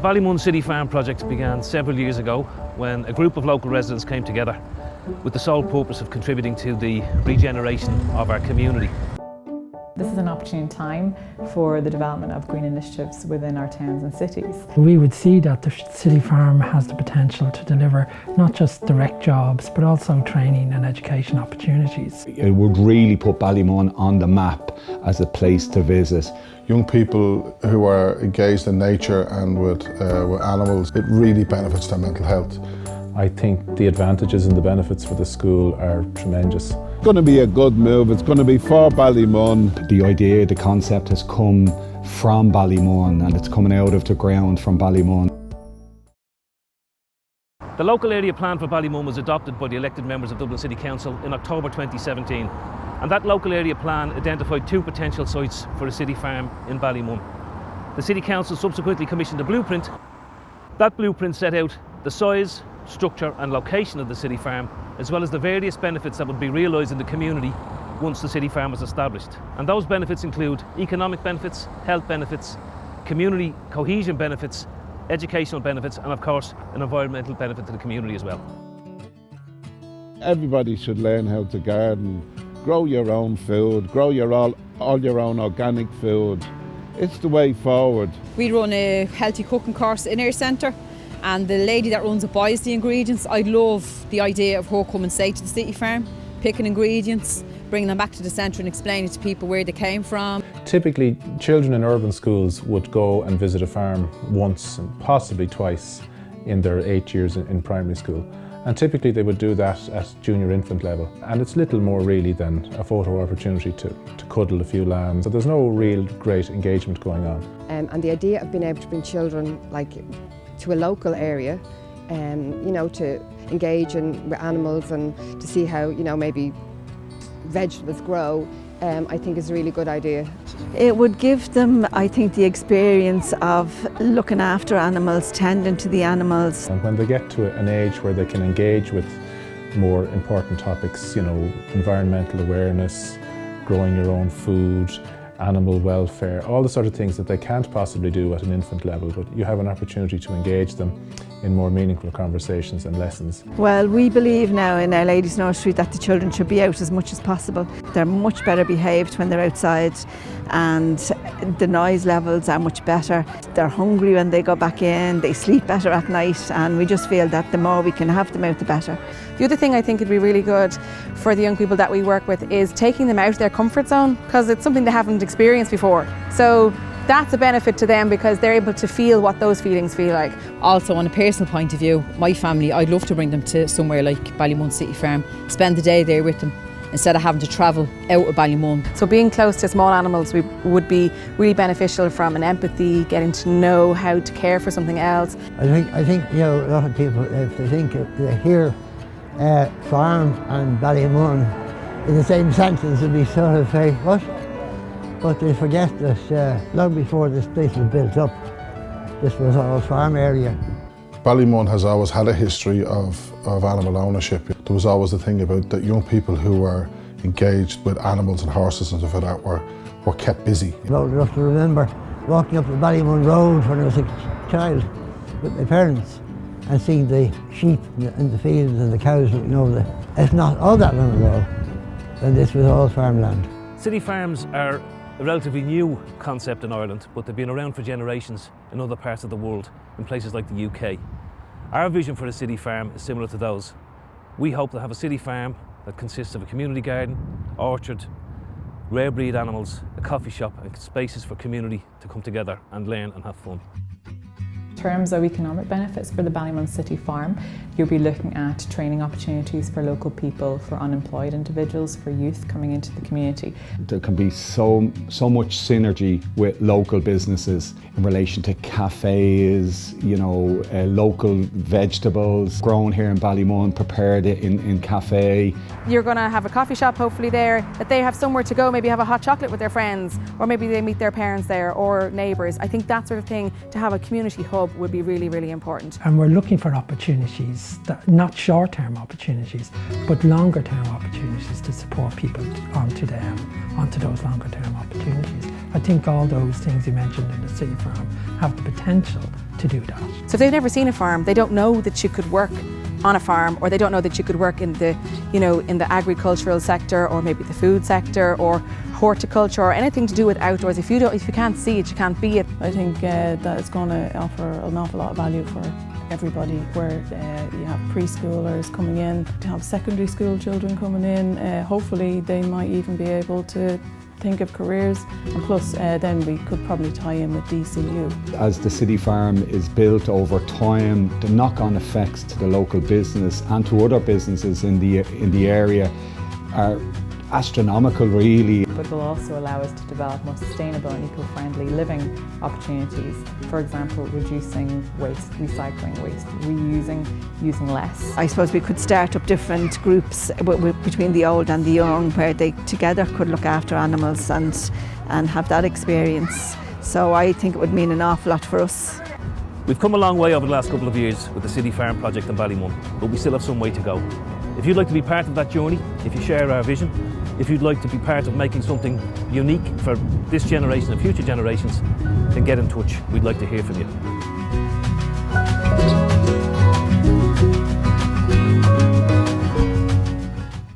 Ballymun City Farm Project began several years ago when a group of local residents came together with the sole purpose of contributing to the regeneration of our community. This is an opportune time for the development of green initiatives within our towns and cities. We would see that the City Farm has the potential to deliver not just direct jobs but also training and education opportunities. It would really put Ballymun on the map as a place to visit. Young people who are engaged in nature and with animals, it really benefits their mental health. I think the advantages and the benefits for the school are tremendous. It's going to be a good move, it's going to be for Ballymun. The idea, the concept has come from Ballymun and it's coming out of the ground from Ballymun. The local area plan for Ballymun was adopted by the elected members of Dublin City Council in October 2017. And that local area plan identified 2 potential sites for a city farm in Ballymun. The City Council subsequently commissioned a blueprint. That blueprint set out the size, structure and location of the city farm, as well as the various benefits that would be realised in the community once the city farm was established. And those benefits include economic benefits, health benefits, community cohesion benefits, educational benefits and of course an environmental benefit to the community as well. Everybody should learn how to garden, grow your own food, grow all your own organic food. It's the way forward. We run a healthy cooking course in our centre, and the lady that runs it buys the ingredients. I love the idea of her coming say to the city farm, picking ingredients, bringing them back to the centre and explaining to people where they came from. Typically, children in urban schools would go and visit a farm once and possibly twice in their 8 years in primary school. And typically they would do that at junior infant level. And it's little more really than a photo opportunity to cuddle a few lambs. So there's no real great engagement going on. And the idea of being able to bring children to a local area, to engage with animals and to see how, maybe vegetables grow, I think is a really good idea. It would give them, I think, the experience of looking after animals, tending to the animals. And when they get to an age where they can engage with more important topics, environmental awareness, growing your own food, animal welfare, all the sort of things that they can't possibly do at an infant level, but you have an opportunity to engage them in more meaningful conversations and lessons. Well, we believe now in Our Lady's Nursery that the children should be out as much as possible. They're much better behaved when they're outside and the noise levels are much better. They're hungry when they go back in, they sleep better at night, and we just feel that the more we can have them out, the better. The other thing I think would be really good for the young people that we work with is taking them out of their comfort zone, because it's something they haven't experienced before. So that's a benefit to them because they're able to feel what those feelings feel like. Also, on a personal point of view, my family, I'd love to bring them to somewhere like Ballymun City Farm, spend the day there with them instead of having to travel out of Ballymun. So being close to small animals would be really beneficial from an empathy, getting to know how to care for something else. I think a lot of people, if they think they hear farm and Ballymun in the same sentence, would be sort of say, what? But they forget that long before this place was built up, this was all farm area. Ballymun has always had a history of animal ownership. There was always the thing about that young people who were engaged with animals and horses and stuff like that were kept busy. Old enough to remember walking up the Ballymun Road when I was a child with my parents and seeing the sheep in the fields and the cows looking over there. It's not all that long ago, and this was all farmland. City farms are a relatively new concept in Ireland, but they've been around for generations in other parts of the world, in places like the UK. Our vision for a city farm is similar to those. We hope to have a city farm that consists of a community garden, orchard, rare breed animals, a coffee shop and spaces for community to come together and learn and have fun. In terms of economic benefits for the Ballymun City Farm, you'll be looking at training opportunities for local people, for unemployed individuals, for youth coming into the community. There can be so much synergy with local businesses in relation to cafes, local vegetables grown here in Ballymun, prepared in cafe. You're going to have a coffee shop hopefully there, that they have somewhere to go, maybe have a hot chocolate with their friends, or maybe they meet their parents there or neighbours. I think that sort of thing, to have a community hub would be really, really important. And we're looking for opportunities, not short-term opportunities, but longer-term opportunities to support people onto those longer-term opportunities. I think all those things you mentioned in the City Farm have the potential to to do that. So if they've never seen a farm, they don't know that you could work on a farm, or they don't know that you could work in the, in the agricultural sector, or maybe the food sector, or horticulture, or anything to do with outdoors. If you can't see it, you can't be it. I think that it's going to offer an awful lot of value for everybody, where you have preschoolers coming in, to have secondary school children coming in. Hopefully they might even be able to think of careers, and plus then we could probably tie in with DCU. As the City Farm is built over time, the knock-on effects to the local business and to other businesses in the area are astronomical, really. But will also allow us to develop more sustainable and eco-friendly living opportunities. For example, reducing waste, recycling waste, reusing, using less. I suppose we could start up different groups between the old and the young, where they together could look after animals and have that experience. So I think it would mean an awful lot for us. We've come a long way over the last couple of years with the City Farm Project in Ballymun, but we still have some way to go. If you'd like to be part of that journey, if you share our vision, if you'd like to be part of making something unique for this generation and future generations, then get in touch. We'd like to hear from you.